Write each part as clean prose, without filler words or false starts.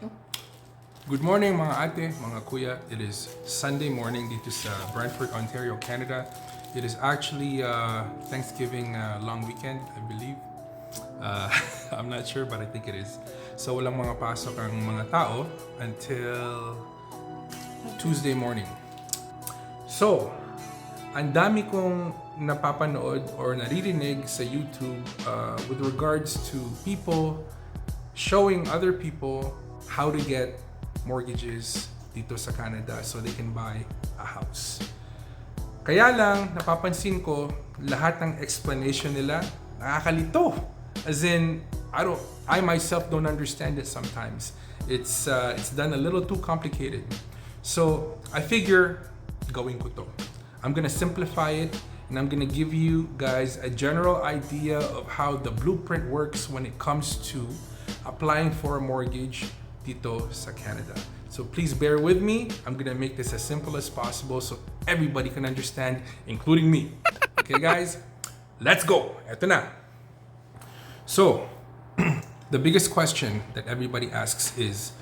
Good morning mga ate, mga kuya. It is Sunday morning dito sa Brantford, Ontario, Canada. It is actually Thanksgiving long weekend, I believe. Uh, I'm not sure but I think it is. So walang mga pasok ang mga tao until Tuesday morning. So, ang dami kong napapanood or naririnig sa YouTube with regards to people showing other people how to get mortgages dito sa Canada so they can buy a house. Kaya lang, napapansin ko, lahat ng explanation nila nakakalito. As in, I myself don't understand it sometimes. It's done a little too complicated. So, I figure, gawin ko to. I'm gonna simplify it and I'm gonna give you guys a general idea of how the blueprint works when it comes to applying for a mortgage dito sa Canada. So please bear with me. I'm gonna make this as simple as possible so everybody can understand, including me. Okay guys, let's go. Eto na. So, the biggest question that everybody asks is,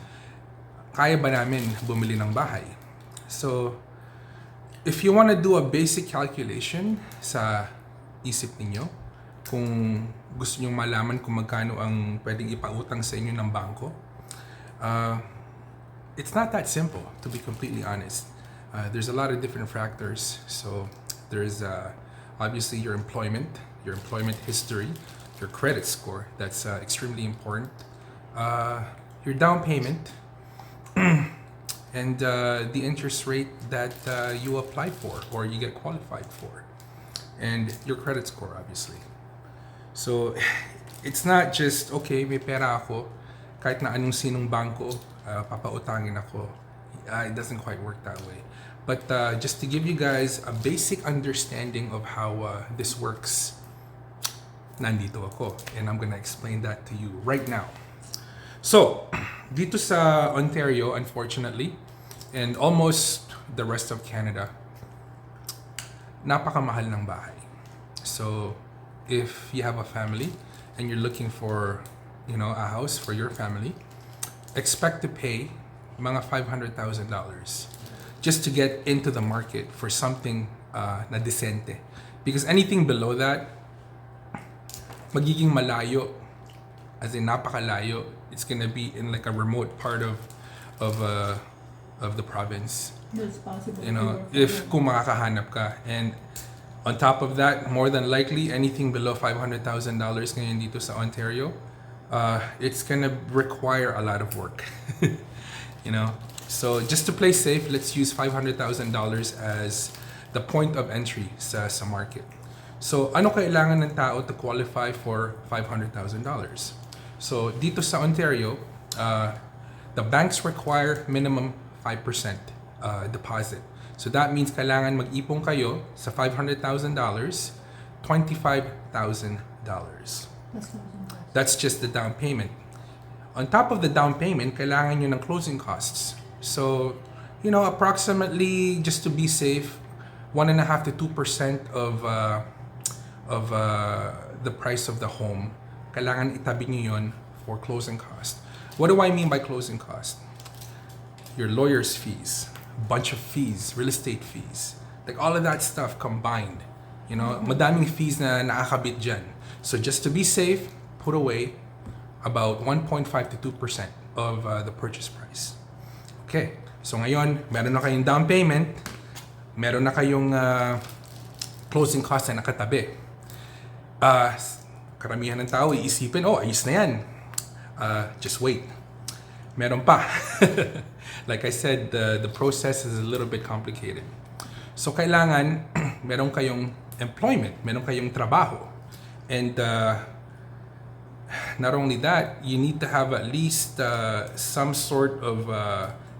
kaya ba namin bumili ng bahay? So, if you want to do a basic calculation sa isip ninyo, kung gusto nyong malaman kung magkano ang pwedeng ipautang sa inyo ng bangko, it's not that simple, to be completely honest. There's a lot of different factors. So there's obviously your employment history, your credit score, that's extremely important, your down payment, and the interest rate that you apply for or you get qualified for, and your credit score, obviously. So, it's not just, okay, may pera ako, kahit na anong sinong bangko, papautangin ako. It doesn't quite work that way. But just to give you guys a basic understanding of how this works, nandito ako. And I'm gonna explain that to you right now. So, dito sa Ontario, unfortunately, and almost the rest of Canada, napakamahal ng bahay. So, if you have a family and you're looking for, a house for your family, expect to pay mga $500,000 just to get into the market for something na decente. Because anything below that, magiging malayo, as in napakalayo. It's gonna be in like a remote part of the province. That's possible. If kung makakahanap ka. And on top of that, more than likely, anything below $500,000 ngayon dito sa Ontario, it's gonna require a lot of work. So just to play safe, let's use $500,000 as the point of entry sa market. So ano kailangan ng tao to qualify for $500,000? So dito sa Ontario, the banks require minimum 5% deposit. So that means kailangan mag-ipon kayo sa $500,000, $25,000. That's just the down payment. On top of the down payment, kailangan nyo ng closing costs. So, approximately, just to be safe, 1.5% to 2% of the price of the home, kailangan itabi nyo yun for closing cost. What do I mean by closing cost? Your lawyer's fees, bunch of fees, real estate fees, like all of that stuff combined. Madaming fees na nakakabit dyan. So just to be safe, put away about 1.5 to 2% of the purchase price. Okay, so ngayon, meron na kayong down payment, meron na kayong closing costs na nakatabi. Karamihan ng tao iisipin, ayos na yan. Just wait. Meron pa. Like I said, the process is a little bit complicated. So kailangan meron kayong employment, meron kayong trabaho. And not only that, you need to have at least some sort of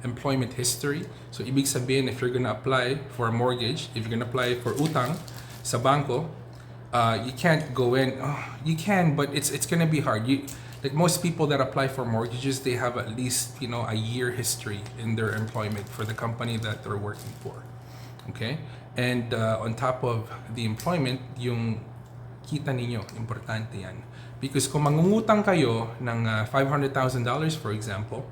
employment history. So ibig sabihin, if you're gonna apply for a mortgage, if you're gonna apply for utang sa bangko, you can't go in. You can, but it's gonna be hard. Like most people that apply for mortgages, they have at least a year history in their employment for the company that they're working for. Okay, and on top of the employment, yung kita ninyo, importante yan. Because kung mangungutang kayo ng $500,000, for example,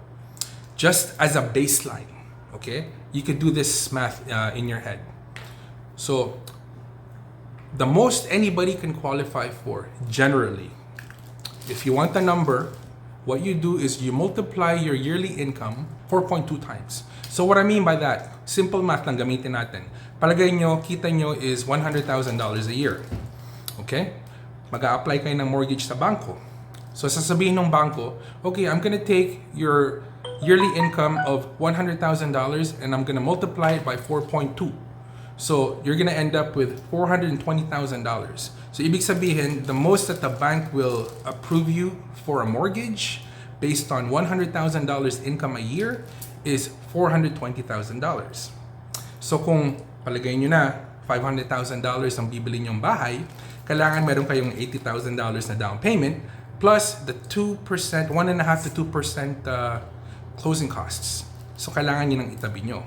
just as a baseline, okay? You could do this math in your head. So the most anybody can qualify for, generally, if you want the number, what you do is you multiply your yearly income 4.2 times. So what I mean by that, simple math lang gamitin natin. Palagay nyo, kita nyo is $100,000 a year. Okay? Mag-a-apply kayo ng mortgage sa banko. So sasabihin ng banko, okay, I'm gonna take your yearly income of $100,000 and I'm gonna multiply it by 4.2. So you're gonna end up with $420,000. So ibig sabihin, the most that the bank will approve you for a mortgage based on $100,000 income a year is $420,000. So kung palagay nyo na $500,000 ang bibili nyong bahay, kailangan meron kayong $80,000 na down payment plus the 2%, 1.5 to 2% closing costs. So kailangan nyo nang itabi nyo.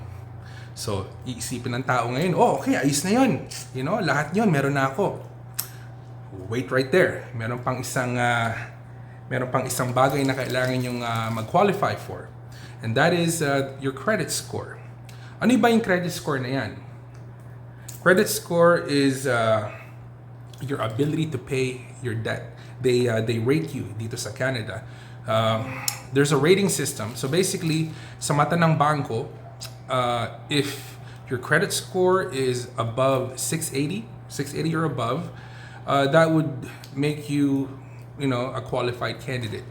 So, iisipin ng tao ngayon, oh, okay, ayos na yun. You know, lahat yun, meron na ako. Wait right there. Meron pang isang bagay na kailangan yung mag-qualify for. And that is your credit score. Ano ba yung credit score na yan? Credit score is your ability to pay your debt. They rate you dito sa Canada. There's a rating system. So basically, sa mata ng bangko, if your credit score is above 680 or above, that would make you, a qualified candidate.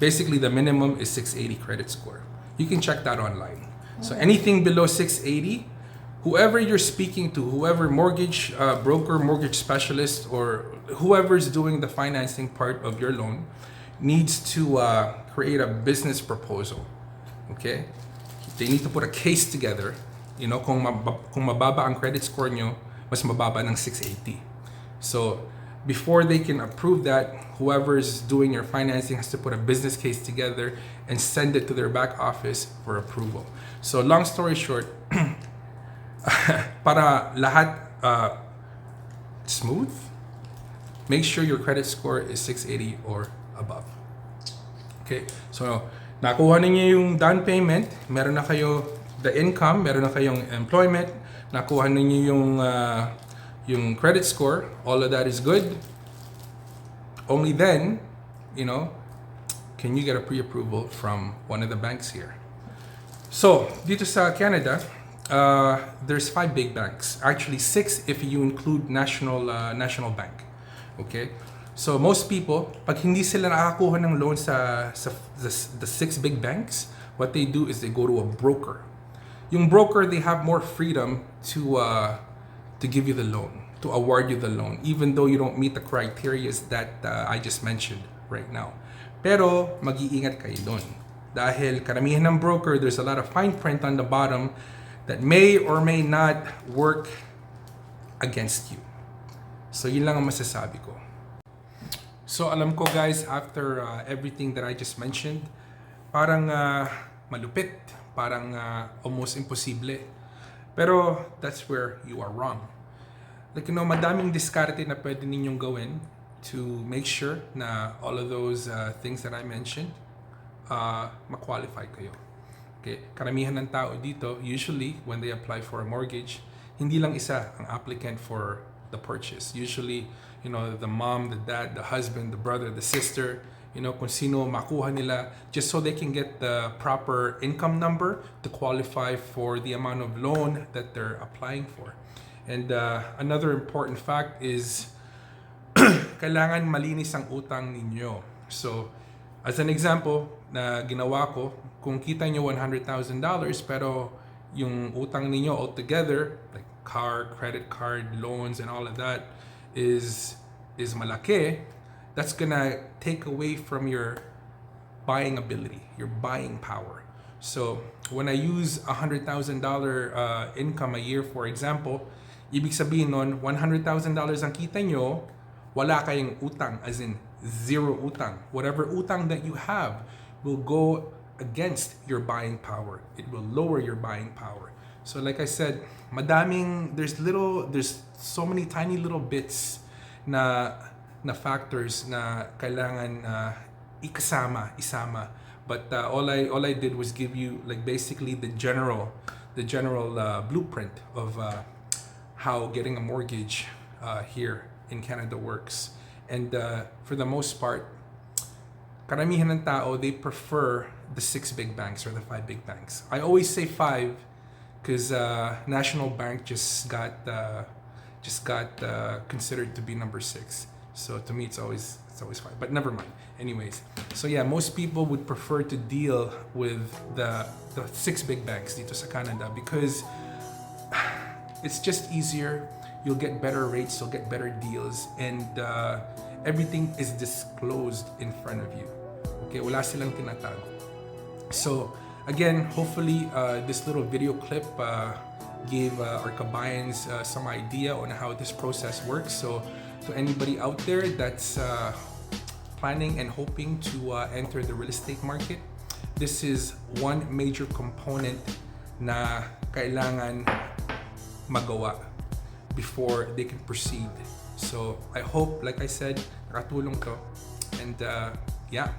Basically, the minimum is 680 credit score. You can check that online. So anything below 680, whoever you're speaking to, whoever mortgage broker, mortgage specialist, or whoever's doing the financing part of your loan needs to create a business proposal. Okay? They need to put a case together. Kung mababa ang credit score nyo, mas mababa ng 680. So, before they can approve that, whoever's doing your financing has to put a business case together and send it to their back office for approval. So, long story short, para lahat smooth, make sure your credit score is 680 or above. Okay? So, nakuha ninyo yung down payment, meron na kayo the income, meron na kayong employment, nakuha ninyo yung credit score, all of that is good. Only then, can you get a pre-approval from one of the banks here. So, dito sa Canada, there's 5 big banks. Actually, 6 if you include National Bank. Okay? So most people, pag hindi sila nakakuha ng loan sa the 6 big banks, what they do is they go to a broker. Yung broker, they have more freedom to give you the loan, to award you the loan, even though you don't meet the criteria that I just mentioned right now. Pero mag-iingat kayo doon. Dahil karamihan ng broker, there's a lot of fine print on the bottom that may or may not work against you. So yun lang ang masasabi ko. So alam ko guys, after everything that I just mentioned, parang malupit, parang almost imposible. Pero that's where you are wrong. Like madaming diskarte na pwede ninyong gawin to make sure na all of those things that I mentioned, ma-qualify kayo. Okay? Karamihan ng tao dito, usually when they apply for a mortgage, hindi lang isa ang applicant for the purchase. Usually, the mom, the dad, the husband, the brother, the sister, kung sino makuha nila, just so they can get the proper income number to qualify for the amount of loan that they're applying for. And another important fact is, kailangan malinis ang utang ninyo. So, as an example na ginawa ko, kung kita nyo $100,000 pero yung utang ninyo altogether, like car, credit card, loans, and all of that, is malaki, that's gonna take away from your buying ability, your buying power. So when I use $100,000 income a year, for example, ibig sabihin nun, $100,000 ang kita nyo, wala kayong utang, as in zero utang. Whatever utang that you have will go against your buying power. It will lower your buying power. So like I said, there's so many tiny little bits na factors na kailangan isama But all I did was give you like basically the general blueprint of how getting a mortgage here in Canada works. And for the most part, karamihan ng tao, they prefer the 6 big banks or the 5 big banks. I always say 5 because National Bank just got considered to be number 6. So to me, it's always 5. But never mind. Anyways, so yeah, most people would prefer to deal with the 6 big banks dito sa Canada because it's just easier. You'll get better rates, you'll get better deals, and everything is disclosed in front of you. Okay, wala silang tinatago. So again, hopefully this little video clip gave our kabayans some idea on how this process works. So to anybody out there that's planning and hoping to enter the real estate market, this is one major component na kailangan magawa before they can proceed. So I hope, like I said, nakatulong ko. And yeah,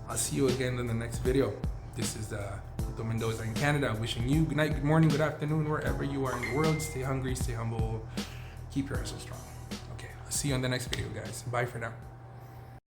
I'll see you again in the next video. This is PuTo Mendoza in Canada, wishing you good night, good morning, good afternoon, wherever you are in the world. Stay hungry, stay humble, keep your hustle strong. Okay, I'll see you on the next video, guys. Bye for now.